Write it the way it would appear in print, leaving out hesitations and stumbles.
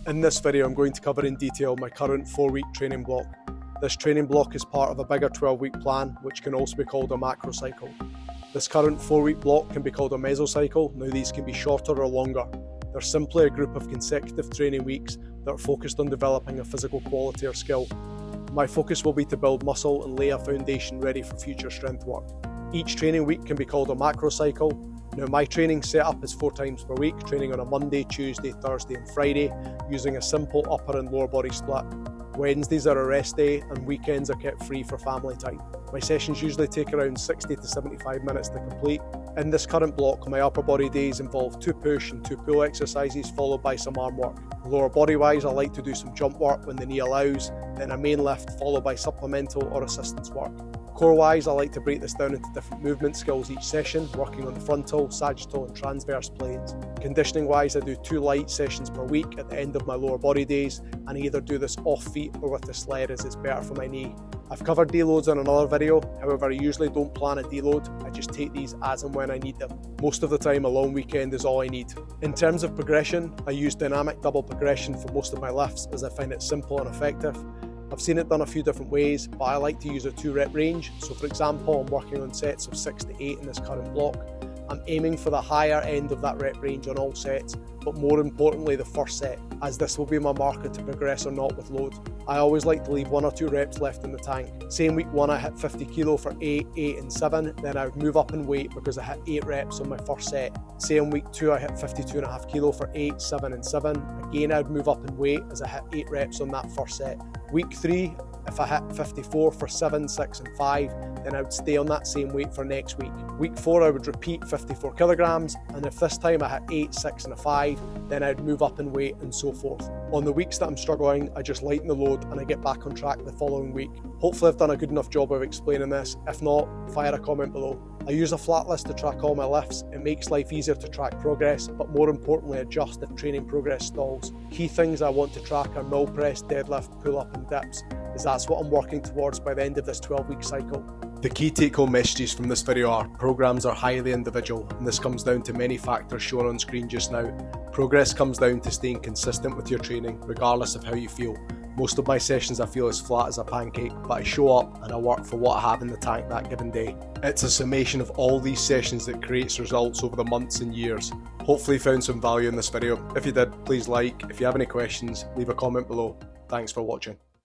In this video I'm going to cover in detail my current 4-week training block. This training block is part of a bigger 12-week plan, which can also be called a macrocycle. This current 4-week block can be called a mesocycle. Now these can be shorter or longer. They're simply a group of consecutive training weeks that are focused on developing a physical quality or skill. My focus will be to build muscle and lay a foundation ready for future strength work. Each training week can be called a macrocycle. Now my training setup is 4 times per week, training on a Monday, Tuesday, Thursday and Friday using a simple upper and lower body split. Wednesdays are a rest day and weekends are kept free for family time. My sessions usually take around 60 to 75 minutes to complete. In this current block, my upper body days involve 2 push and 2 pull exercises followed by some arm work. Lower body wise, I like to do some jump work when the knee allows, then a main lift followed by supplemental or assistance work. Core wise, I like to break this down into different movement skills each session, working on the frontal, sagittal and transverse planes. Conditioning wise, I do 2 light sessions per week at the end of my lower body days, and I either do this off feet or with the sled as it's better for my knee. I've covered deloads in another video, however I usually don't plan a deload, I just take these as and when I need them. Most of the time a long weekend is all I need. In terms of progression, I use dynamic double progression for most of my lifts as I find it simple and effective. I've seen it done a few different ways, but I like to use a 2-rep range. So for example, I'm working on sets of 6 to 8 in this current block. I'm aiming for the higher end of that rep range on all sets, but more importantly the first set, as this will be my marker to progress or not with load. I always like to leave 1 or 2 reps left in the tank. Say in week 1 I hit 50 kilo for 8, 8 and 7, then I would move up in weight because I hit 8 reps on my first set. Say in week 2 I hit 52.5 kilo for 8, 7 and 7, again I would move up in weight as I hit 8 reps on that first set. Week 3, if I hit 54 for 7, 6 and 5, then I would stay on that same weight for next week. Week 4 I would repeat 54 kilograms, and if this time I hit 8, 6 and a 5, then I'd move up in weight and so forth. On the weeks that I'm struggling, I just lighten the load and I get back on track the following week. Hopefully I've done a good enough job of explaining this. If not, fire a comment below. I use a flat list to track all my lifts. It makes life easier to track progress, but more importantly adjust if training progress stalls. Key things I want to track are mill press, deadlift, pull up and dips, as that's what I'm working towards by the end of this 12-week cycle. The key take-home messages from this video are: programs are highly individual, and this comes down to many factors shown on screen just now. Progress comes down to staying consistent with your training, regardless of how you feel. Most of my sessions I feel as flat as a pancake, but I show up and I work for what I have in the tank that given day. It's a summation of all these sessions that creates results over the months and years. Hopefully you found some value in this video. If you did, please like. If you have any questions, leave a comment below. Thanks for watching.